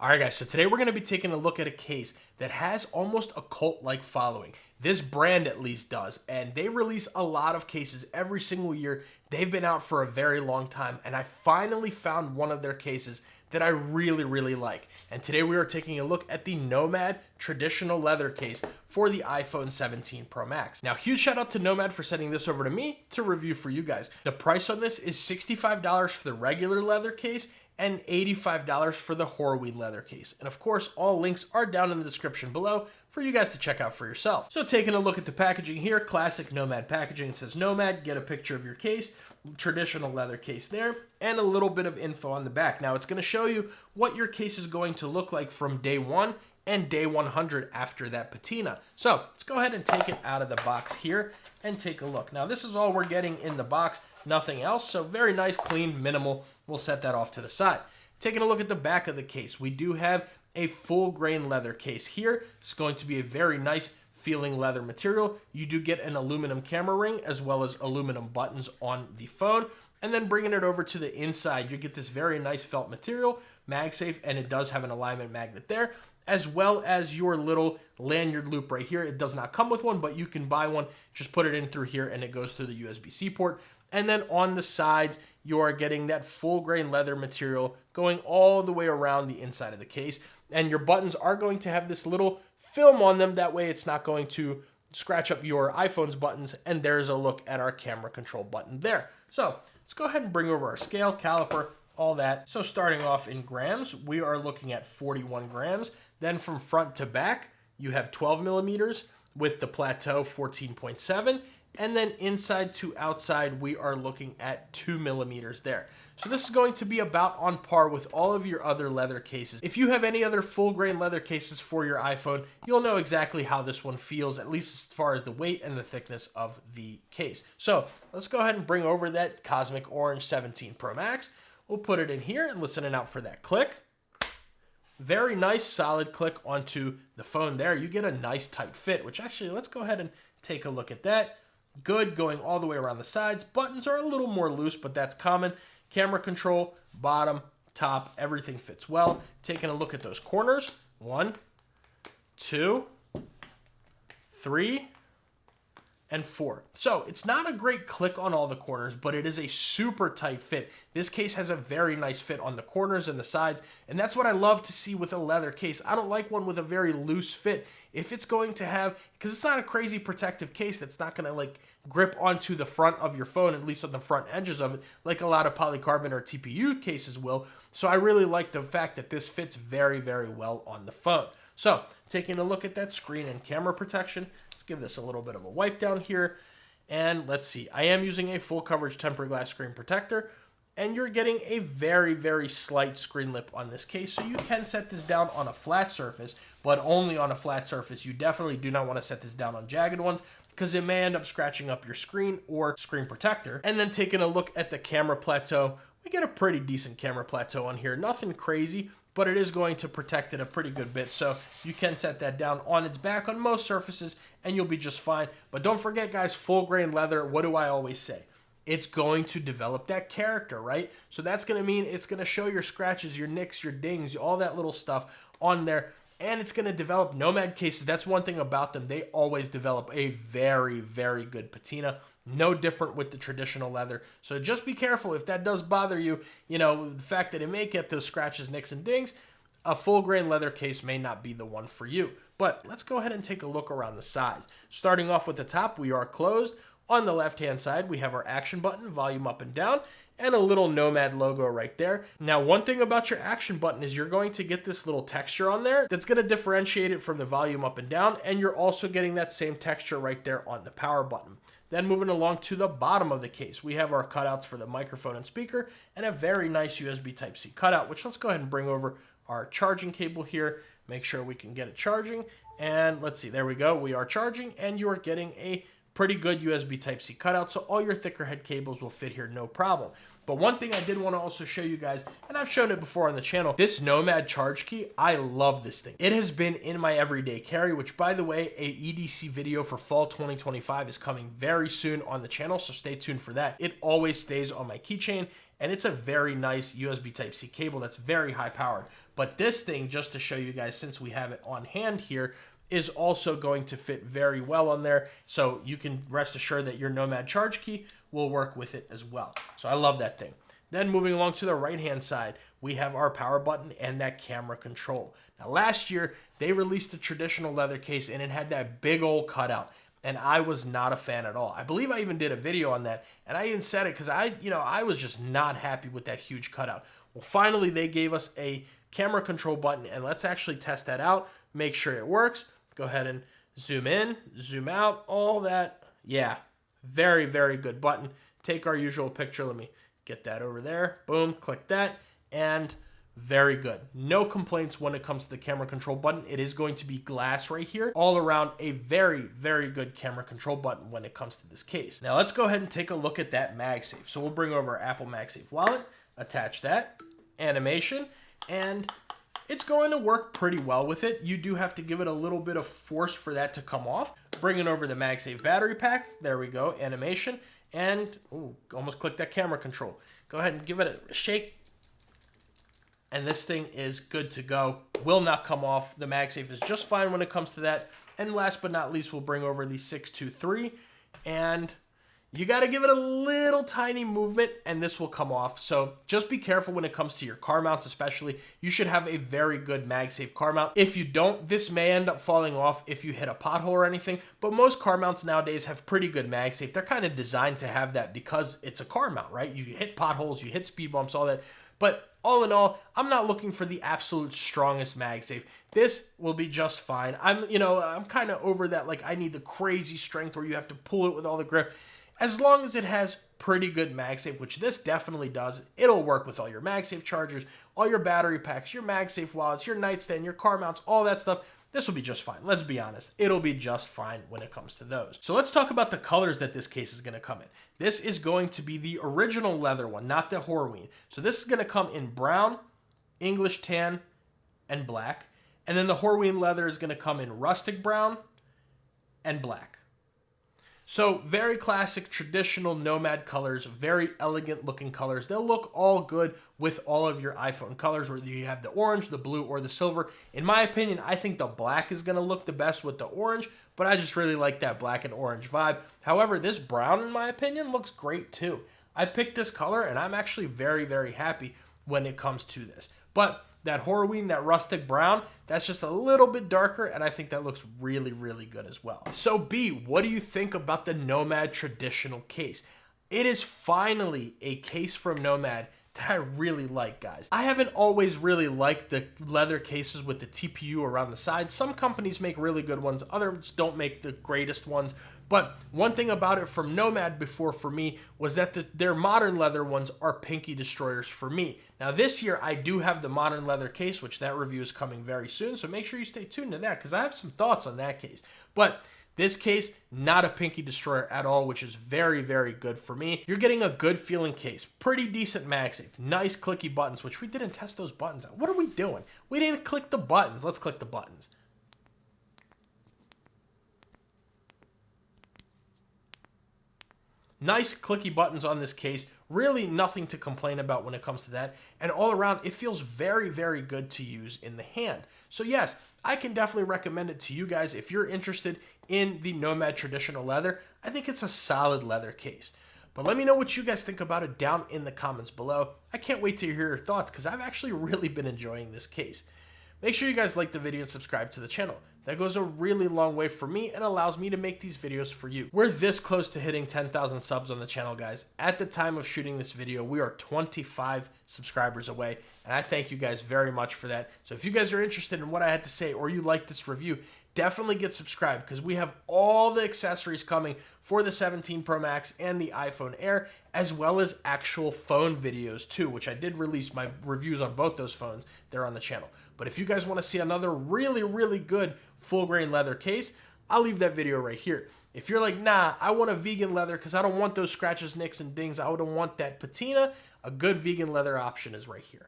All right, guys, so today we're going to be taking a look at a case that has almost a cult-like following. This brand at least does, and they release a lot of cases every single year. They've been out for a very long time, and I finally found one of their cases that I really like. And today we are taking a look at the Nomad traditional leather case for the iPhone 17 Pro Max. Now, huge shout out to Nomad for sending this over to me to review for you guys. The price on this is $65 for the regular leather case and $85 for the Horween leather case. And of course, all links are down in the description below for you guys to check out for yourself. So taking a look at the packaging here, classic Nomad packaging. It says Nomad, get a picture of your case, traditional leather case there, and a little bit of info on the back. Now it's gonna show you what your case is going to look like from day 1 and day 100 after that patina. So let's go ahead and take it out of the box here and take a look. Now this is all we're getting in the box, nothing else. So very nice, clean, minimal. We'll set that off to the side. Taking a look at the back of the case, we do have a full grain leather case here. It's going to be a very nice feeling leather material. You do get an aluminum camera ring as well as aluminum buttons on the phone. And then bringing it over to the inside, you get this very nice felt material, MagSafe, and it does have an alignment magnet there, as well as your little lanyard loop right here. It does not come with one, but you can buy one. Just put it in through here and it goes through the USB-C port. And then on the sides, you are getting that full grain leather material going all the way around the inside of the case. And your buttons are going to have this little film on them. That way it's not going to scratch up your iPhone's buttons. And there's a look at our camera control button there. So let's go ahead and bring over our scale, caliper, all that. So starting off in grams, we are looking at 41 grams. Then from front to back, you have 12 millimeters with the plateau 14.7. And then inside to outside, we are looking at 2 millimeters there. So this is going to be about on par with all of your other leather cases. If you have any other full grain leather cases for your iPhone, you'll know exactly how this one feels, at least as far as the weight and the thickness of the case. So let's go ahead and bring over that Cosmic Orange 17 Pro Max. We'll put it in here and listening out for that click. Very nice, solid click onto the phone there. You get a nice tight fit, which actually, let's go ahead and take a look at that. Good, going all the way around the sides. Buttons are a little more loose, but that's common. Camera control, bottom, top, everything fits well. Taking a look at those corners. 1, 2, 3, and 4. So it's not a great click on all the corners, but it is a super tight fit. This case has a very nice fit on the corners and the sides, and that's what I love to see with a leather case. I don't like one with a very loose fit. If it's going to have, because it's not a crazy protective case that's not going to like grip onto the front of your phone, at least on the front edges of it, like a lot of polycarbonate or TPU cases will. So I really like the fact that this fits very well on the phone. So taking a look at that screen and camera protection, let's give this a little bit of a wipe down here. And let's see, I am using a full coverage tempered glass screen protector, and you're getting a very slight screen lip on this case. So you can set this down on a flat surface, but only on a flat surface. You definitely do not want to set this down on jagged ones because it may end up scratching up your screen or screen protector. And then taking a look at the camera plateau, we get a pretty decent camera plateau on here. Nothing crazy, but it is going to protect it a pretty good bit. So you can set that down on its back on most surfaces and you'll be just fine. But don't forget, guys, full grain leather, what do I always say? It's going to develop that character, right? So that's going to mean it's going to show your scratches, your nicks, your dings, all that little stuff on there. And it's going to develop Nomad cases. That's one thing about them. They always develop a very good patina. No different with the traditional leather. So just be careful if that does bother you. You know, the fact that it may get those scratches, nicks, and dings, a full grain leather case may not be the one for you. But let's go ahead and take a look around the sides. Starting off with the top, we are closed. On the left-hand side, we have our action button, volume up and down, and a little Nomad logo right there. Now, one thing about your action button is you're going to get this little texture on there that's going to differentiate it from the volume up and down, and you're also getting that same texture right there on the power button. Then moving along to the bottom of the case, we have our cutouts for the microphone and speaker, and a very nice USB Type-C cutout, which let's go ahead and bring over our charging cable here, make sure we can get it charging, and let's see, there we go, we are charging, and you are getting a pretty good USB Type-C cutout, so all your thicker head cables will fit here no problem. But one thing I did want to also show you guys, and I've shown it before on the channel, this Nomad charge key, I love this thing. It has been in my everyday carry, which by the way, a EDC video for fall 2025 is coming very soon on the channel, so stay tuned for that. It always stays on my keychain, and it's a very nice USB Type-C cable that's very high powered. But this thing, just to show you guys, since we have it on hand here, is also going to fit very well on there. So you can rest assured that your Nomad charge key will work with it as well. So I love that thing. Then moving along to the right-hand side, we have our power button and that camera control. Now last year, they released the traditional leather case and it had that big old cutout. And I was not a fan at all. I believe I even did a video on that. And I even said it because I was just not happy with that huge cutout. Well, finally, they gave us a camera control button. And let's actually test that out. Make sure it works. Go ahead and zoom in, zoom out, all that. Yeah, very, very good button. Take our usual picture. Let me get that over there. Boom, click that. And very good. No complaints when it comes to the camera control button. It is going to be glass right here. All around a very, very good camera control button when it comes to this case. Now let's go ahead and take a look at that MagSafe. So we'll bring over our Apple MagSafe wallet, attach that, animation, and it's going to work pretty well with it. You do have to give it a little bit of force for that to come off. Bringing over the MagSafe battery pack. There we go, animation, and almost click that camera control. Go ahead and give it a shake. And this thing is good to go. Will not come off. The MagSafe is just fine when it comes to that. And last but not least, we'll bring over the 623. And you got to give it a little tiny movement and this will come off. So just be careful when it comes to your car mounts especially. You should have a very good MagSafe car mount. If you don't, this may end up falling off if you hit a pothole or anything. But most car mounts nowadays have pretty good MagSafe. They're kind of designed to have that because it's a car mount, right? You hit potholes, you hit speed bumps, all that. But all in all, I'm not looking for the absolute strongest MagSafe. This will be just fine. I'm kind of over that. Like I need the crazy strength where you have to pull it with all the grip. As long as it has pretty good MagSafe, which this definitely does, it'll work with all your MagSafe chargers, all your battery packs, your MagSafe wallets, your nightstand, your car mounts, all that stuff. This will be just fine. Let's be honest. It'll be just fine when it comes to those. So let's talk about the colors that this case is going to come in. This is going to be the original leather one, not the Horween. So this is going to come in brown, English tan, and black. And then the Horween leather is going to come in rustic brown and black. So very classic, traditional Nomad colors, very elegant looking colors. They'll look all good with all of your iPhone colors, whether you have the orange, the blue, or the silver. In my opinion, I think the black is going to look the best with the orange, but I just really like that black and orange vibe. However, this brown, in my opinion, looks great too. I picked this color, and I'm actually very, very happy when it comes to this. But that Horween, that rustic brown, that's just a little bit darker, and I think that looks really, really good as well. So B, what do you think about the Nomad traditional case? It is finally a case from Nomad that I really like, guys. I haven't always really liked the leather cases with the TPU around the side. Some companies make really good ones, others don't make the greatest ones. But one thing about it from Nomad before for me was that their modern leather ones are pinky destroyers for me. Now this year I do have the modern leather case, which that review is coming very soon. So make sure you stay tuned to that because I have some thoughts on that case. But this case, not a pinky destroyer at all, which is very, very good for me. You're getting a good feeling case. Pretty decent MagSafe. Nice clicky buttons, which we didn't test those buttons out. What are we doing? We didn't click the buttons. Let's click the buttons. Nice clicky buttons on this case. Really nothing to complain about when it comes to that. And all around, it feels very, very good to use in the hand. So yes, I can definitely recommend it to you guys if you're interested in the Nomad traditional leather. I think it's a solid leather case. But let me know what you guys think about it down in the comments below. I can't wait to hear your thoughts because I've actually really been enjoying this case. Make sure you guys like the video and subscribe to the channel. That goes a really long way for me and allows me to make these videos for you. We're this close to hitting 10,000 subs on the channel, guys. At the time of shooting this video, we are 25 subscribers away, and I thank you guys very much for that. So if you guys are interested in what I had to say or you like this review, definitely get subscribed because we have all the accessories coming for the 17 Pro Max and the iPhone Air, as well as actual phone videos too, which I did release my reviews on both those phones. They're on the channel. But if you guys want to see another really, really good full grain leather case, I'll leave that video right here. If you're like, nah, I want a vegan leather because I don't want those scratches, nicks, and dings. I don't want that patina. A good vegan leather option is right here.